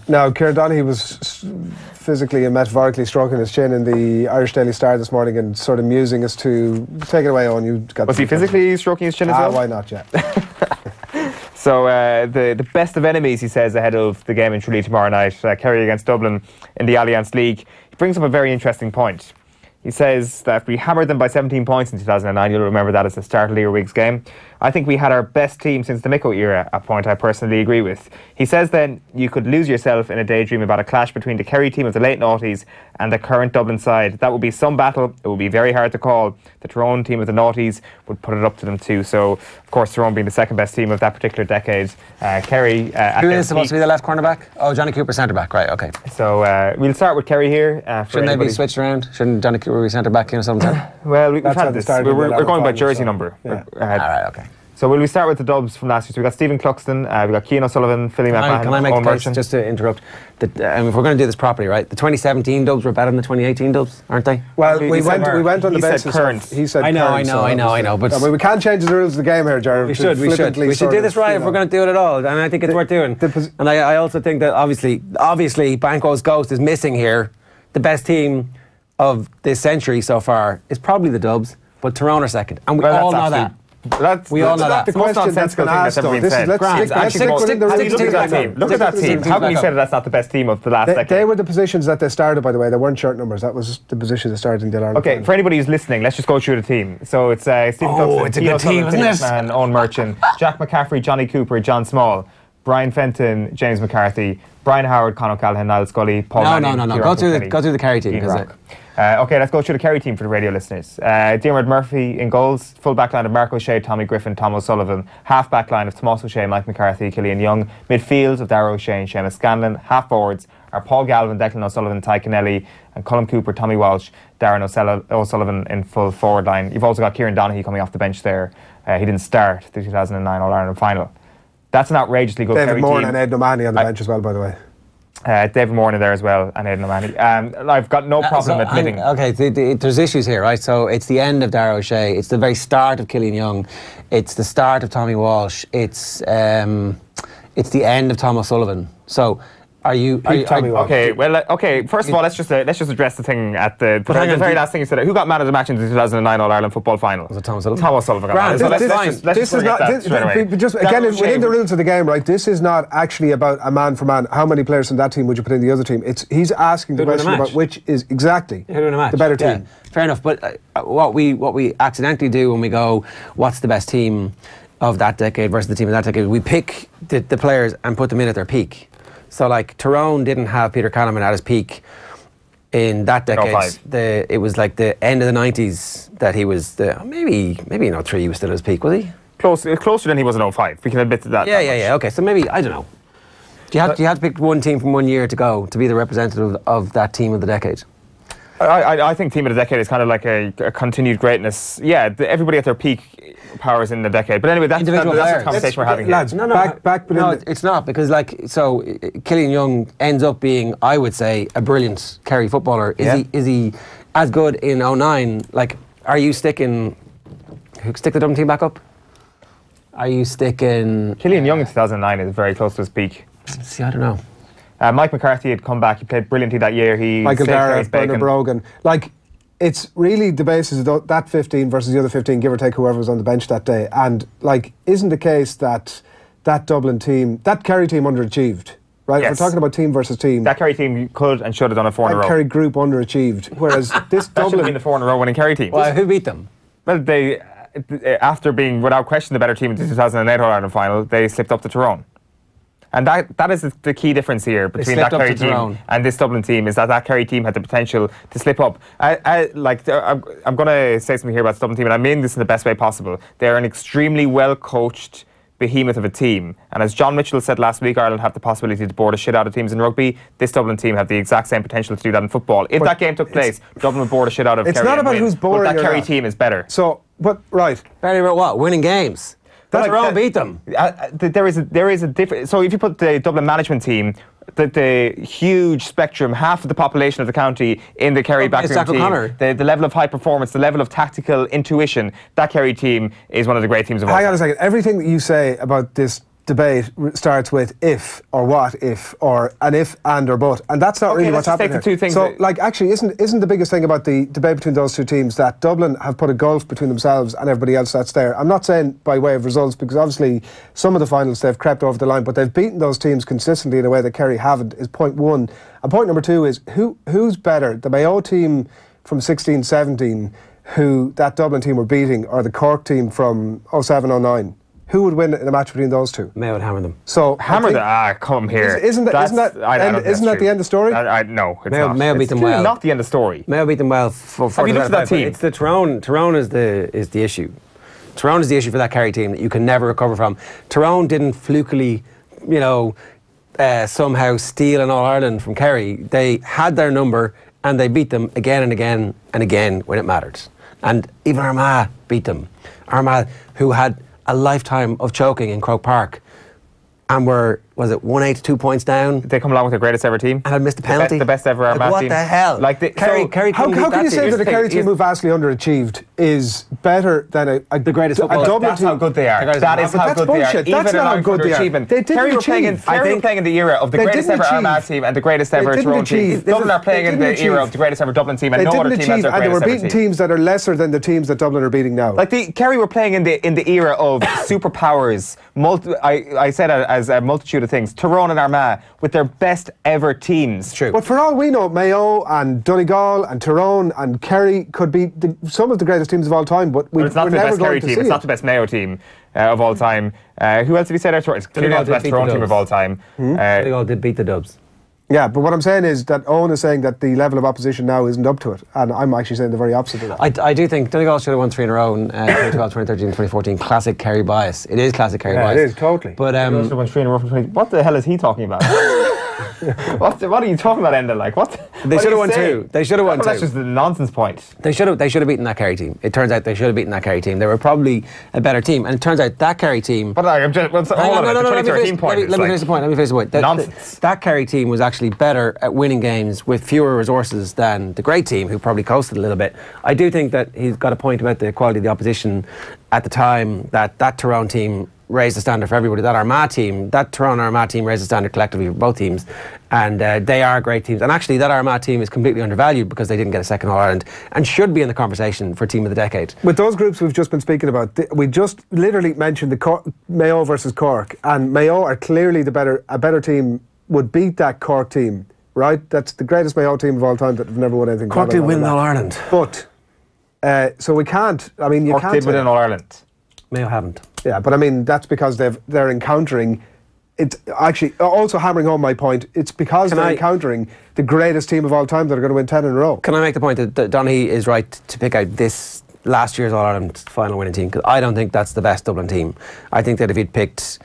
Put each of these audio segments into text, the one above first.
Now, Kieran Donaghy was physically and metaphorically stroking his chin in the Irish Daily Star this morning and sort of musing as to take it away, Owen. You got. Was he physically stroking his chin as well? Why not? Yeah. So the best of enemies, he says, ahead of the game in Tralee tomorrow night, Kerry against Dublin in the Allianz League. He brings up a very interesting point. He says that we hammered them by 17 points in 2009. You'll remember that as the start of the week's game. I think we had our best team since the Micko era, a point I personally agree with. He says then you could lose yourself in a daydream about a clash between the Kerry team of the late noughties and the current Dublin side. That would be some battle. It would be very hard to call. The Tyrone team of the noughties would put it up to them too. So, of course, Tyrone being the second best team of that particular decade. Kerry... Who is supposed to be the left cornerback? Oh, Johnny Cooper centre-back, right, OK. So we'll start with Kerry here. Shouldn't they be switched around? Shouldn't Johnny Cooper be centre-back or something? Well, we've had this. We're going by jersey number. Yeah. All right, OK. So will we start with the dubs from last year? So we've got Stephen Cluxton, we've got Cian O'Sullivan, Philly McMahon, Can I make a case, just to interrupt? If we're going to do this properly, right? The 2017 dubs were better than the 2018 dubs, aren't they? Well, we went on the basis current. He said I current. I know. But we can't change the rules of the game here, Jared. We should do this right if we're going to do it at all, and I think it's worth doing. And I also think that obviously Banco's ghost is missing here. The best team of this century so far is probably the Dubs, but Tyrone are second, and we all know that. We all know that. The most nonsensical thing that's ever been said. Look at that team. How can you say that that's not the best team of the last decade? They were the positions that they started, by the way. They weren't shirt numbers. That was the position they started in the Ireland. Okay, for anybody who's listening, let's just go through the team. So it's Stephen Cluxton, it's a good team, isn't it? Owen Merchant, Jack McCaffrey, Johnny Cooper, John Small, Brian Fenton, James McCarthy, Brian Howard, Conor O'Callaghan, Niall Scully, Paul Manning. No. Go through the Kerry team. Okay, let's go through the Kerry team for the radio listeners. Diarmuid Murphy in goals, full back line of Mark O'Shea, Tommy Griffin, Tom O'Sullivan, half back line of Tomás O'Shea, Mike McCarthy, Killian Young, midfield of Darragh O'Shea and Seamus Scanlon, half forwards are Paul Galvin, Declan O'Sullivan, Ty Kennelly, and Colm Cooper, Tommy Walsh, Darren O'Sullivan in full forward line. You've also got Kieran Donaghy coming off the bench there. He didn't start the 2009 All-Ireland final. That's an outrageously good Kerry team. David Moran and Ed O'Mahony on the bench as well, by the way. David Moran in there as well, and Aidan O'Mahony. I've got no problem admitting. Okay, there's issues here, right? So it's the end of Darragh O'Shea. It's the very start of Killian Young. It's the start of Tommy Walsh. It's the end of Tom O'Sullivan. So. Okay. First of all, let's just address the thing at the very last thing you said. Who got man of the match in the 2009 All Ireland football final? Was it Tom O'Sullivan? Tom O'Sullivan got man. Within the rules of the game, right? This is not actually about a man for man. How many players from that team would you put in the other team? He's asking the question about which is exactly the better team. Fair enough. But what we accidentally do when we go, what's the best team of that decade versus the team of that decade? We pick the players and put them in at their peak. So, like, Tyrone didn't have Peter Canavan at his peak in that decade. It was like the end of the 90s that he was maybe in 03 he was still at his peak, was he? Closer than he was in 05. We can admit to that. Yeah. Okay, so maybe, I don't know. Do you have to pick one team from 1 year to go to be the representative of that team of the decade? I think team of the decade is kind of like a continued greatness. Yeah, everybody at their peak powers in the decade. But anyway, that's the conversation we're having here. Lads, it's not, because Killian Young ends up being, I would say, a brilliant Kerry footballer. Is he as good in 09? Like, are you stick the Dublin team back up? Are you sticking... Killian Young in 2009 is very close to his peak. See, I don't know. Mike McCarthy had come back. He played brilliantly that year. Michael Dara, Bernard Brogan. Like, it's really the basis of that 15 versus the other 15, give or take whoever was on the bench that day. And, like, isn't the case that Dublin team, that Kerry team underachieved, right? Yes. We're talking about team versus team. That Kerry team could and should have done a 4 in a row. That Kerry group underachieved. Whereas this Dublin... should have been the 4 in a row winning Kerry team. Well, who beat them? Well, they, after being, without question, the better team in the 2008 All-Ireland final, they slipped up to Tyrone. And that is the key difference here between that Kerry team and this Dublin team, is that Kerry team had the potential to slip up. I'm going to say something here about the Dublin team, and I mean this in the best way possible. They're an extremely well-coached behemoth of a team. And as John Mitchell said last week, Ireland have the possibility to board a shit out of teams in rugby. This Dublin team have the exact same potential to do that in football. If that game took place, Dublin would board a shit out of Kerry. It's not about who's boring. But that Kerry team is better. So, right. Better about what? Winning games. That's Tyrone beat them. There is a difference. So if you put the Dublin management team, the huge spectrum, half of the population of the county in the Kerry backroom team, the level of high performance, the level of tactical intuition, that Kerry team is one of the great teams of all time. Hang on a second. Everything that you say about this debate starts with if or what if or an if and or but, and that's not really what's happening here. Two things so, like, actually, isn't the biggest thing about the debate between those two teams that Dublin have put a gulf between themselves and everybody else that's there? I'm not saying by way of results, because obviously some of the finals they've crept over the line, but they've beaten those teams consistently in a way that Kerry haven't. Is point one, and point number two is who's better, the Mayo team from 16-17, who that Dublin team were beating, or the Cork team from 07-09? Who would win in a match between those two? Mayo would hammer them. So hammer them. Come here. Isn't that the end of the story? No, it's not. Mayo beat them well. Not the end of the story. Mayo beat them well. Have you looked at that team? It's the Tyrone. Tyrone is the issue. Tyrone is the issue for that Kerry team that you can never recover from. Tyrone didn't flukily, somehow steal an All-Ireland from Kerry. They had their number and they beat them again and again and again when it mattered. And even Armagh beat them. Armagh, who had a lifetime of choking in Croke Park, and was it 1-8, 2 points down? They come along with their greatest ever team. And had missed a penalty. The best ever Armagh team. What the hell? Kerry how can you say that a Kerry team who vastly underachieved is better than the greatest football? That's how good they are. That is how good they are. That's not how good they are. Kerry were playing in the era of the greatest ever Armagh team and the greatest ever Tyrone team. Dublin are playing in the era of the greatest ever Dublin team, and no other team has their greatest ever team. And they were beating teams that are lesser than the teams that Dublin are beating now. Like Kerry were playing in the era of superpowers. I said it as a multitude of things. Tyrone and Armagh with their best ever teams. True. But for all we know, Mayo and Donegal and Tyrone and Kerry could be some of the greatest teams of all time, but it's not the best Kerry team. It's not the best Mayo team of all time. Who else did we say there? It's clearly not the best Tyrone team of all time. Donegal did beat the Dubs. Yeah, but what I'm saying is that Owen is saying that the level of opposition now isn't up to it, and I'm actually saying the very opposite of that. I do think Donegal should have won 3 in a row in 2012, 2013, 2014. Classic Kerry bias. It is classic Kerry bias. It is, totally. But should have won 3 in a row from 20. What the hell is he talking about? What are you talking about, Enda? Like, what? They should have won 2. They should have won 2. That's just a nonsense point. They should have beaten that Kerry team. It turns out they should have beaten that Kerry team. They were probably a better team, and it turns out that Kerry team. But I'm just the 2013 point. Let me finish the point. Nonsense. That Kerry team was actually better at winning games with fewer resources than the great team, who probably coasted a little bit. I do think that he's got a point about the quality of the opposition at the time. That Tyrone team raised the standard for everybody. That Tyrone Armagh team raised the standard collectively for both teams, and they are great teams. And actually, that Armagh team is completely undervalued because they didn't get a second All-Ireland and should be in the conversation for Team of the Decade. With those groups we've just been speaking about, we just literally mentioned the Mayo versus Cork, and Mayo are clearly a better team, would beat that Cork team, right? That's the greatest Mayo team of all time that have never won anything. Cork did win All-Ireland. But, so we can't, I mean, you Cork can't did win an All-Ireland. Mayo haven't. Yeah, but I mean, that's because they're encountering, it's actually also hammering home my point, it's because they're encountering the greatest team of all time that are going to win 10 in a row. Can I make the point that Donaghy is right to pick out this last year's All-Ireland final winning team? Because I don't think that's the best Dublin team. I think that if he'd picked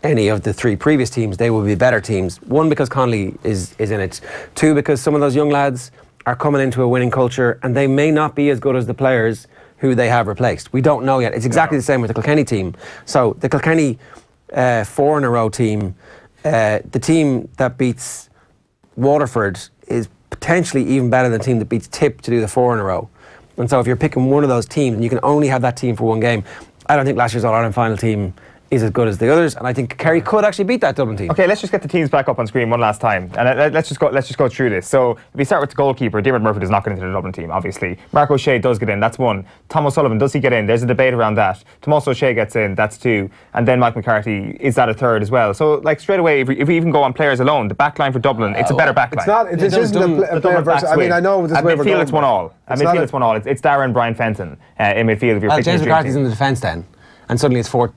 any of the 3 previous teams, they would be better teams. 1, because Connolly is in it. 2, because some of those young lads are coming into a winning culture and they may not be as good as the players who they have replaced. We don't know yet. It's exactly the same with the Kilkenny team. So the Kilkenny 4 in a row team, the team that beats Waterford is potentially even better than the team that beats Tip to do the 4 in a row. And so if you're picking one of those teams and you can only have that team for one game, I don't think last year's All-Ireland final team is as good as the others, and I think Kerry could actually beat that Dublin team. Okay, let's just get the teams back up on screen one last time, and let's just go through this. So if we start with the goalkeeper, Diarmuid Murphy does not get into the Dublin team, obviously. Mark O'Shea does get in, that's 1. Tom O'Sullivan, does he get in? There's a debate around that. Tomas O'Shea gets in, that's 2. And then Mike McCarthy, is that a 3rd as well? So like straight away, if we even go on players alone, the back line for Dublin, it's a better back line. It's not, it isn't a player versus, I mean, I know this is where we're going. It's 1-all. At midfield it's 1-all. It's Darren, Brian Fenton in midfield if you're picking James McCarthy's in the defence then. And suddenly it's 4-2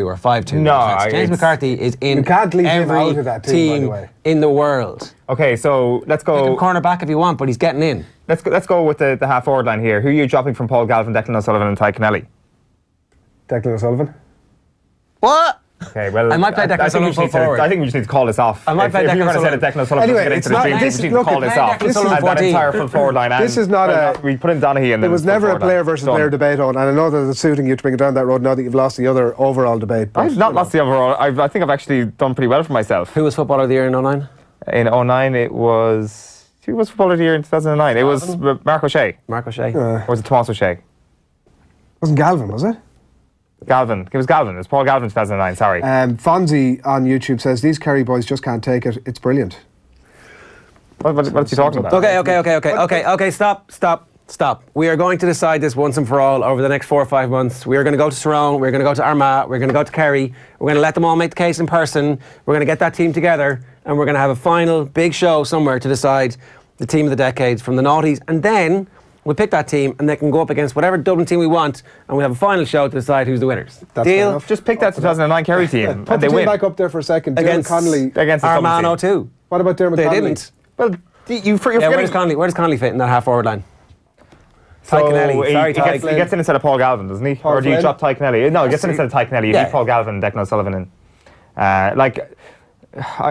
or 5-2. No, James McCarthy is in every team, by the way, in the world. Okay, so let's go. Pick him corner back if you want, but he's getting in. Let's go with the half forward line here. Who are you dropping from Paul Galvin, Declan O'Sullivan, and Ty Connelly? Declan O'Sullivan. What? Okay, well, I might play Declan O'Sullivan forward. I think we just need to call this off. I might play if you're going to say that Declan O'Sullivan doesn't get into the dream, we just need to call this off. And that entire full forward line. This is not a... We put in Donaghy and there was never a player versus player debate on, and I know that it's suiting you to bring it down that road now that you've lost the other overall debate. I've not lost the overall. I think I've actually done pretty well for myself. Who was Footballer of the Year in 09? In 09 it was... Who was Footballer of the Year in 2009? It was Mark O'Shea. Mark O'Shea. Or was it Tomas O'Shea? Wasn't Galvin, was it? Galvin. It was Galvin. It was Paul Galvin 2009, sorry. Fonzie on YouTube says, these Kerry boys just can't take it. It's brilliant. What's he talking about? Okay, stop. We are going to decide this once and for all over the next 4 or 5 months. We are going to go to Tyrone, we're going to go to Armagh, we're going to go to Kerry, we're going to let them all make the case in person, we're going to get that team together, and we're going to have a final big show somewhere to decide the team of the decade from the noughties, and then we'll pick that team and they can go up against whatever Dublin team we want, and we'll have a final show to decide who's the winners. That's Deal? Just pick that 2009 Kerry team Put and the they team win. back up there for a second. Against Connolly. Against the Armagh Dublin team. 02. What about Dermot They Connolly? didn't. Well, you're Yeah, forgetting... where does Connolly fit in that half forward line? So Tynelly. Sorry, he gets in instead of Paul Galvin, doesn't he? Paul Or do you Flynn? drop Tynelly? No, he gets in instead of Tynelly. You Yeah. leave Paul Galvin and Declan O'Sullivan in.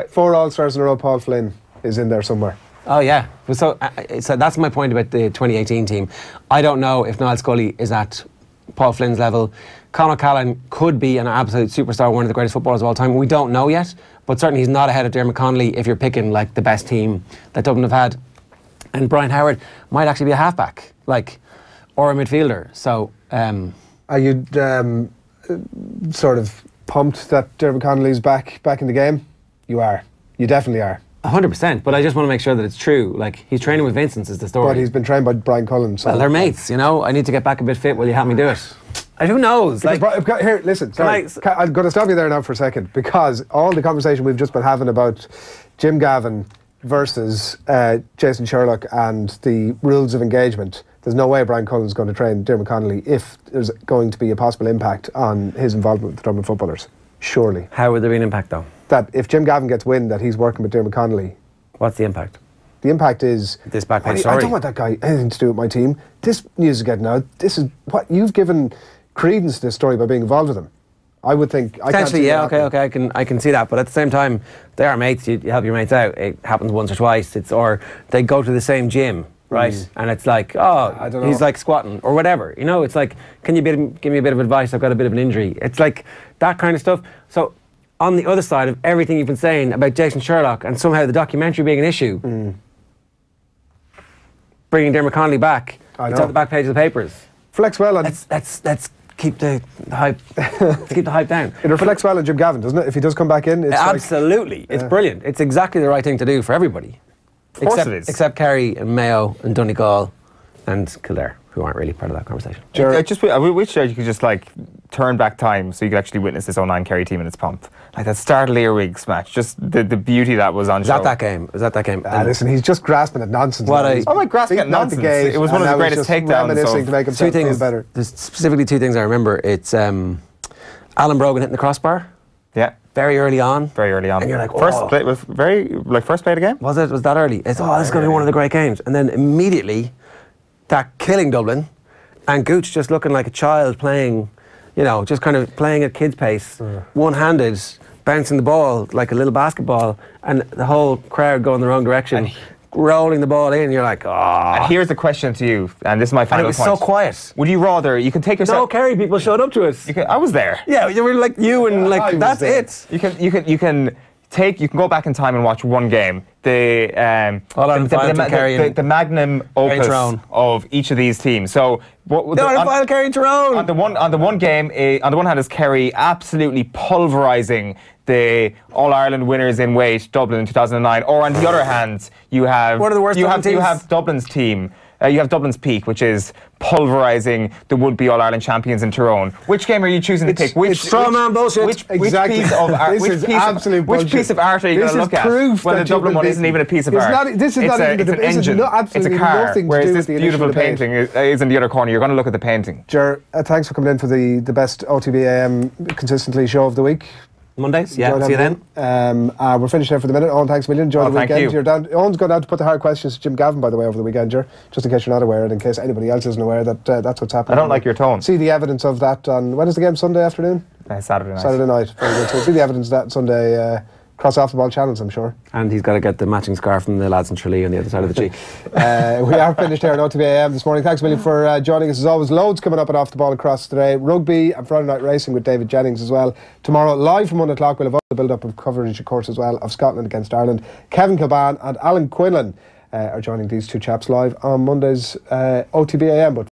4 All-Stars in a row, Paul Flynn is in there somewhere. Oh yeah, so that's my point about the 2018 team. I don't know if Niall Scully is at Paul Flynn's level. Conor Callan could be an absolute superstar, one of the greatest footballers of all time. We don't know yet, but certainly he's not ahead of Dermot Connolly if you're picking like the best team that Dublin have had. And Brian Howard might actually be a halfback, or a midfielder. So Are you sort of pumped that Dermot Connolly's back in the game? You are. You definitely are. 100%, but I just want to make sure that it's true. He's training with Vincent's is the story. But he's been trained by Brian Cullen. So. Well, they're mates, I need to get back a bit fit. Will you help me do it? Who knows? Here, listen. Sorry, I'm going to stop you there now for a second, because all the conversation we've just been having about Jim Gavin versus Jason Sherlock and the rules of engagement, there's no way Brian Cullen's going to train Dermot Connolly if there's going to be a possible impact on his involvement with the Dublin footballers. Surely. How would there be an impact, though? That if Jim Gavin gets wind that he's working with Dermot Connolly. What's the impact? The impact is... This back page I story. don't want that guy anything to do with my team. This news is getting out. This is what you've given credence to this story by being involved with him. I would think... Potentially, yeah, okay, I can see that. But at the same time, they are mates. You help your mates out. It happens once or twice. Or they go to the same gym, right? And it's like, I don't know. he's like squatting or whatever. It's like, can you give me a bit of advice? I've got a bit of an injury. It's like that kind of stuff. So on the other side of everything you've been saying about Jason Sherlock and somehow the documentary being an issue, bringing Dermot Connolly back, it's on the back page of the papers. Flex well on... Let's keep the hype. Let's keep the hype down. It reflects well on Jim Gavin, doesn't it? If he does come back in, it's absolutely. It's brilliant. It's exactly the right thing to do for everybody. Of course it is. Except Kerry and Mayo and Donegal and Kildare, who aren't really part of that conversation. I wish you could just turn back time so you could actually witness this 09 Kerry team in its pomp. Like that start of Learwig's match, just the beauty that was on show. Was that that game? Listen, he's just grasping at nonsense. I'm not grasping at nonsense. It was one of the greatest takedowns. Reminiscing to make himself feel better. There's specifically 2 things I remember. It's Alan Brogan hitting the crossbar. Yeah. Very early on. And you're like, first play was first play of the game? Was it? Was that early? It's, this is going to be one of the great games. And then immediately, that killing Dublin, and Gooch just looking like a child playing, just kind of playing at kid's pace, one-handed, bouncing the ball like a little basketball, and the whole crowd going the wrong direction, rolling the ball in. You're like, And here's the question to you, and this is my final point. point. And it was so quiet. Would you rather, you can take yourself... No, Kerry people showed up to us. I was there. Yeah, you were like you and that's it. You can go back in time and watch one game. The magnum opus of each of these teams. So Kerry and Tyrone. On the one game, on the one hand is Kerry absolutely pulverising the All-Ireland winners in weight, Dublin in 2009. Or on the other hand, you have one of the worst you have Dublin's team. You have Dublin's peak, which is pulverising the would-be All-Ireland champions in Tyrone. Which game are you choosing to pick? Which piece of art are you going to look at? Well, the Dublin one isn't even a piece of art. This is not even an engine. It's a car. Whereas this beautiful painting is in the other corner. You're going to look at the painting. Ger, thanks for coming in for the best OTB AM consistently show of the week. Mondays, yeah, see you then. We're finished there for the minute. Owen, thanks a million. Enjoy the weekend. Thank you. Owen's gone out to put the hard questions to Jim Gavin, by the way, over the weekend, Ger, just in case you're not aware, and in case anybody else isn't aware that that's what's happening. I don't like your tone. See the evidence of that on, when is the game, Sunday afternoon? Saturday night. Saturday night, very good. So we'll see the evidence of that Sunday, cross off the ball channels, I'm sure. And he's got to get the matching scarf from the lads in Tralee on the other side of the cheek. We are finished here on OTB AM this morning. Thanks a million for joining us as always. Loads coming up and off the ball across today. Rugby and Friday night racing with David Jennings as well. Tomorrow, live from 1 o'clock, we'll have the build-up of coverage, of course, as well, of Scotland against Ireland. Kevin Kilban and Alan Quinlan are joining these 2 chaps live on Monday's OTB AM. But